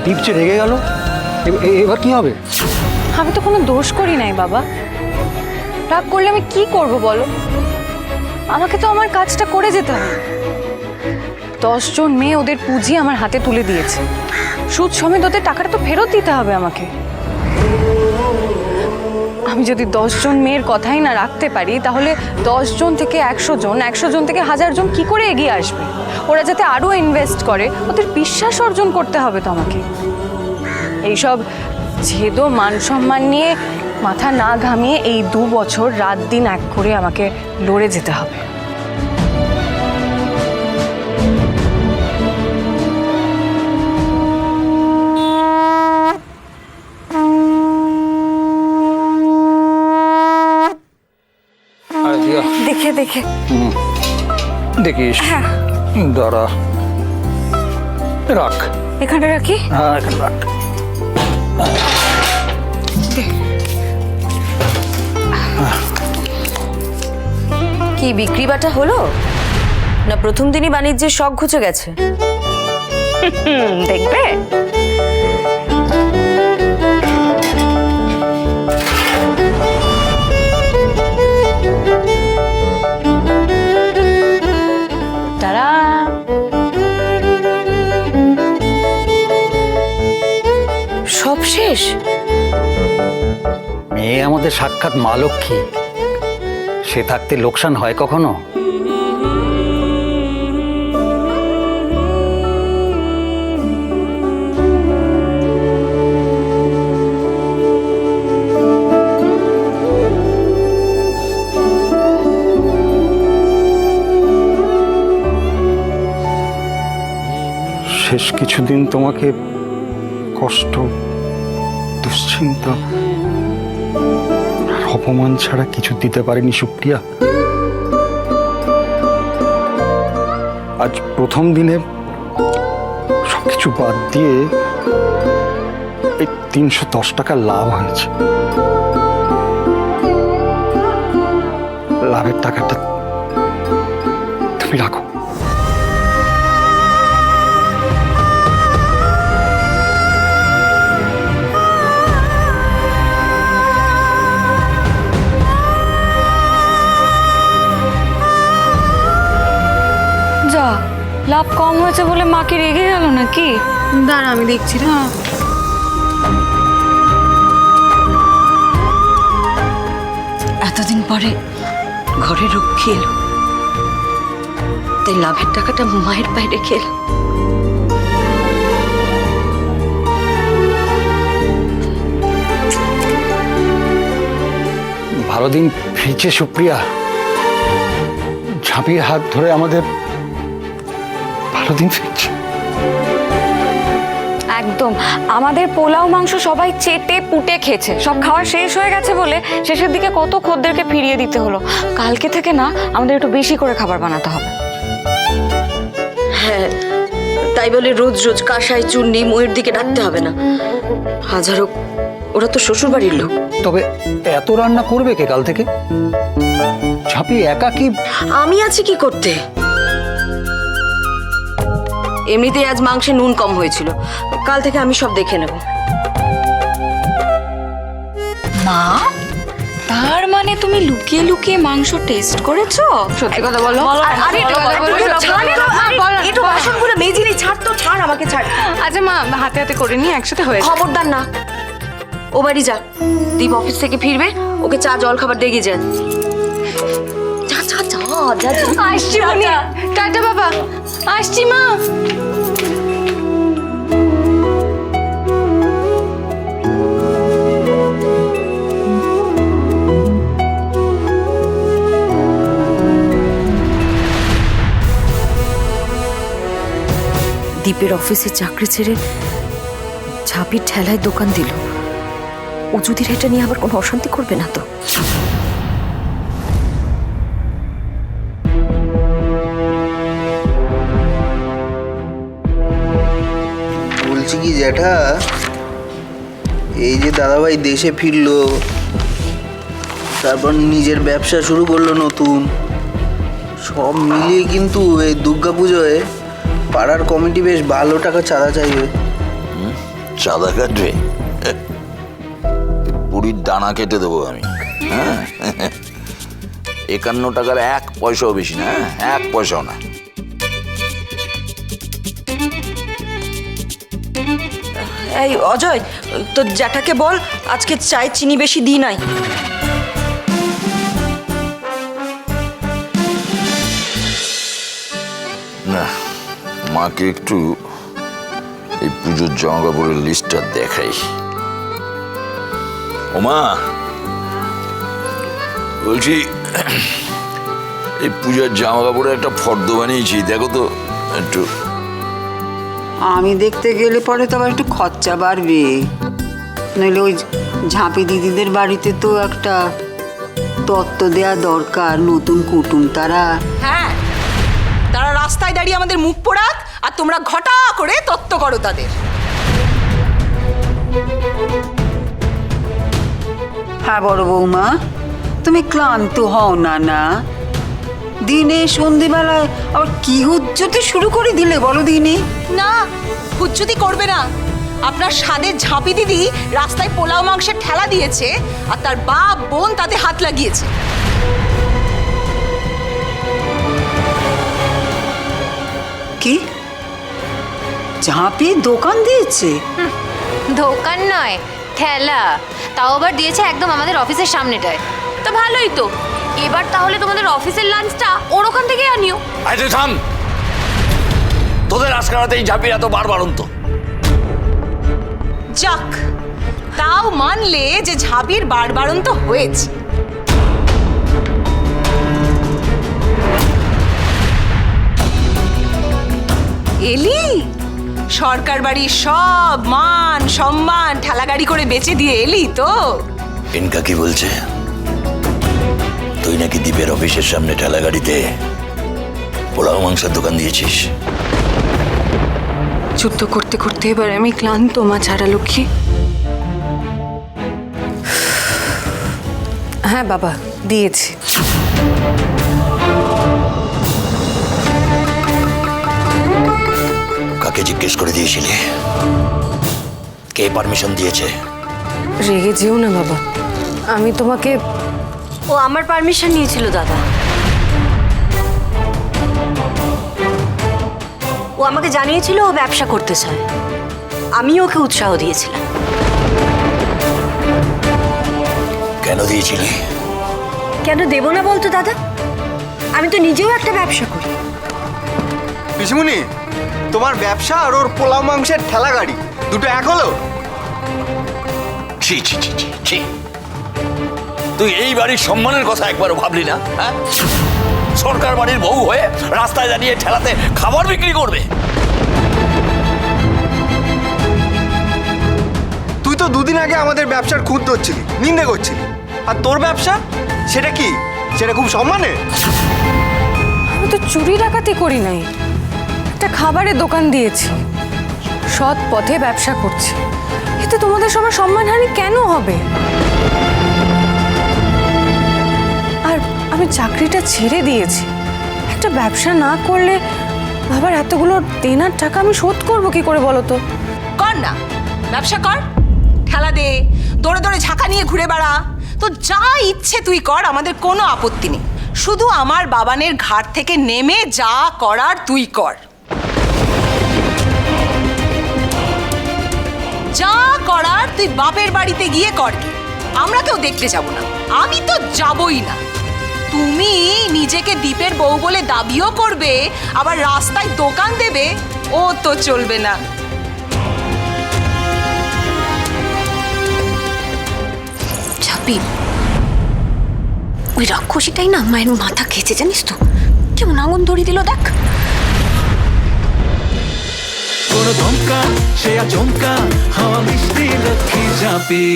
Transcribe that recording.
দীপ যে রেগে গেল, এবার কি হবে? আমি তো কোনো দোষ করি নাই বাবা। রাগ করলে আমি কি করব বলো? আমাকে তো আমার কাজটা করে যেতে হবে। 10 জন মেয়ে ওদের পুঁজি আমার হাতে তুলে দিয়েছে, সুদ সমেত ওদের টাকাটা তো ফেরত দিতে হবে আমাকে। আমি যদি 10 জন মেয়ের কথাই না রাখতে পারি, তাহলে 10 জন থেকে 100 জন, 100 জন থেকে 1000 জন কি করে এগিয়ে আসবে? ওরা যাতে আরো ইনভেস্ট করে, ওদের বিশ্বাস অর্জন করতে হবে তো আমাকে। এইসব ছেদো মান সম্মান নিয়ে মাথা না ঘামিয়ে এই 2 বছর রাত দিন এক করে আমাকে লড়ে যেতে হবে। আরে দিয়া, দেখে দেখে দেখিস। হ্যাঁ। দাঁড়া, রাখ। এখানে রাখি। হ্যাঁ, এখানে রাখ। কি বিক্রি বাটা হলো না প্রথম দিনই বাণিজ্যের শখ ঘুচে গেছে? দেখবে। তারা সব শেষ? মেয়ে আমাদের সাক্ষাৎ মা লক্ষ্মী, সে থাকতে লোকসান হয় কখনো? শেষ কিছুদিন তোমাকে কষ্ট, দুশ্চিন্তা আর অপমান ছাড়া কিছু দিতে পারেনি সুপ্রিয়া। আজ প্রথম দিনে সবকিছু বাদ দিয়ে এই 310 টাকা লাভ হয়েছে। লাভের টাকাটা তুমি রাখো। যা, লাভ কম হয়েছে বলে মাকে রেগে গেল নাকি? দাঁড়া, আমি দেখছি। না, এতদিন পরে ঘরে রক্ষী এলো, তাই লাভের টাকাটা মায়ের পায়ে রেখে এলো। ভালো দিন ফিরছে সুপ্রিয়া। ঝাঁপিয়ে হাত ধরে আমাদের ভালো দিন ফিরছে। একদম। আমাদের পোলাও মাংস সবাই চেটে পুটে খেয়েছে, সব খাওয়া শেষ হয়ে গেছে বলে শেষের দিকে কত খদ্দেরকে ফিরিয়ে দিতে হলো। কালকে থেকে না আমাদের একটু বেশি করে খাবার বানাতে হবে। হ্যাঁ, তাই বলে রোজ রোজ কাঁসাই চুন্নি ময়ের দিকে ডাকতে হবে না। হাজারো, ওরা তো শ্বশুর বাড়ির লোক। তবে এত রান্না করবে কে কাল থেকে? ঝাঁপিয়ে একা কি? আমি আছি কি করতে? এমনিতেই আজ মাংসে নুন কম হয়েছিল, কাল থেকে আমি সব দেখে নেব। মা, তার মানে তুমি লুকিয়ে লুকিয়ে মাংস টেস্ট করেছো? সত্যি কথা বলো। একটু বাসনগুলো মেজে নি, ছাড় তো, ছাড় আমাকে, ছাড়। আচ্ছা মা, হাতে হাতে করে নিয়ে একসাথে হয়ে যাবে। খবরদার না, ও বাড়ি যা। দীপ অফিস থেকে ফিরবে, ওকে চা জল খাবার দিয়ে যা। যা যা যা যা। আসছি মনি, টাটা বাবা, আসছি মা। দীপের অফিসে চাকরি ছেড়ে ঝাঁপির ঠেলায় দোকান দিল। ও যদি এটা নিয়ে আবার কোনো অশান্তি করবে না তো? বলছি কি জ্যাঠা, এই যে দাদাভাই দেশে ফিরলো, তারপর নিজের ব্যবসা শুরু করলো নতুন, সব মিলিয়ে কিন্তু এই দুর্গা পুজোয় পাড়ার কমিটি বেশ ভালো টাকা চাঁদা চাইবে। চাঁদা কাটবে? পুরীর দানা কেটে দেবো আমি। হ্যাঁ, 51 টাকার 1 পয়সাও বেশি না, 1 পয়সাও না। এই অজয়, তো জ্যাঠাকে বল আজকে চায়ে চিনি বেশি দিই নাই। না, মাকে একটু এই পুজোর জামা কাপড়ের লিস্টটা দেখাই। ওমা, বলছি এই পূজার জামা কাপড়ের একটা ফর্দ বানিয়েছি, দেখো তো একটু। আমি দেখতে গেলে পরে তো আবার একটু খরচা বাড়বে, নইলে ওই ঝাঁপি দিদিদের বাড়িতে তো একটা তত্ত্ব দেয়া দরকার, নতুন কুটুম তারা। হ্যাঁ, তারা রাস্তায় দাঁড়িয়ে আমাদের মুখ পোড়াক আর তোমরা ঘটা করে তত্ত্ব করো তাদের। হ্যাঁ বড় বৌমা, তুমি ক্লান্ত হও না? না, দিনে সন্ধেবেলায় আবার কি হুজ্জতে শুরু করে দিলে বলো দিনে? না, হুজ্জুতি করবে না। আপনার স্বাদের ঝাঁপি দিদি রাস্তায় পোলাও মাংসের ঠেলা দিয়েছে আর তার বাপ বোন তাতে হাত লাগিয়েছে। কি ঝাঁপি দোকান দিয়েছে? দোকান নয়, ঠেলা। তাও আবার দিয়েছে একদম আমাদের অফিসের সামনেটায়। তো ভালোই তো, এবার তাহলে তোমাদের অফিসের লাঞ্চটা ওর ওখান থেকে আনিও। আরে থাম, তোদের আজকারাতে এই ঝাঁপির এত বারবারন্ত। যাক, তাও মানলে যে ঝাঁপির বাড়বাড়ন্ত হয়েছে। এলি, সরকার বাড়ির সব মান সম্মান ঠেলাগাড়ি করে বেচে দিয়ে এলি তো? ইনকা কি বলছে? তুই নাকি দ্বীপের অফিসের সামনে ঠেলা গাড়িতে পোলাও মাংসের দোকান দিয়েছিস? যুদ্ধ করতে করতে এবার আমি ক্লান্ত মা ছাড়া লক্ষ্মী। হ্যাঁ বাবা, দিয়েছি। কাকে জিজ্ঞেস করে দিয়েছিলি? কে পারমিশন দিয়েছে? রেগে যেও না বাবা, আমি তোমাকে। ও আমার পারমিশন নিয়েছিল দাদা। ও আমাকে জানিয়েছিল ও ব্যবসা করতে চায়, আমি ওকে উৎসাহ দিয়েছিলাম। কেন দিয়েছিলি? কেন দেব না বলতো দাদা? আমি তো নিজেও একটা ব্যবসা করি। পিসমুনি, তোমার ব্যবসা আর ওর পোলাও মাংসের ঠেলা গাড়ি দুটো এক হলো? ছি ছি ছি ছি ছি, তুই এই বাড়ির সম্মানের কথা একবারও ভাবলি না? হ্যাঁ, সরকার বাড়ির বউ হয়ে রাস্তায় দাঁড়িয়ে ঠেলাতে খাবার বিক্রি করবে? তুই তো দুদিন আগে আমাদের ব্যবসার খুঁত ধরছিলি, নিন্দে করছিলি, আর তোর ব্যবসা সেটা কি? সেটা খুব সম্মানের? আমি তো চুরি ডাকাতি করি নাই, একটা খাবারের দোকান দিয়েছি, সৎ পথে ব্যবসা করছি। এতে তোমাদের সবার সম্মানহানি কেন হবে? আর আমি চাকরিটা ছেড়ে দিয়েছি, একটা ব্যবসা না করলে বাবার এতগুলো দেনার টাকা আমি শোধ করবো কি করে বলো তো? কর না, ব্যবসা কর, ঠেলা দে, দৌড়ে দৌড়ে ঝাঁকা নিয়ে ঘুরে বেড়া, তো যা ইচ্ছে তুই কর, আমাদের কোনো আপত্তি নেই। শুধু আমার বাবানের ঘাট থেকে নেমে যা করার তুই কর। যা করার তুই বাপের বাড়িতে গিয়ে কর, কি আমরা কেউ দেখতে যাব না, আমি তো যাবই না। তুমি নিজেকে দ্বীপের বউ বলে দাবিও করবে, আবার রাস্তায় দোকান দেবে, ও তো চলবে না। ঝাঁপি, ওই রাক্ষসীটাই না মায়ের মাথা খেয়েছে, জানিস তো? কেমন আগুন ধরিয়ে দিল দেখ। কোনো ধমকা সে আচমকা হাওয়া মিষ্টি লক্ষ্মী ঝাঁপি।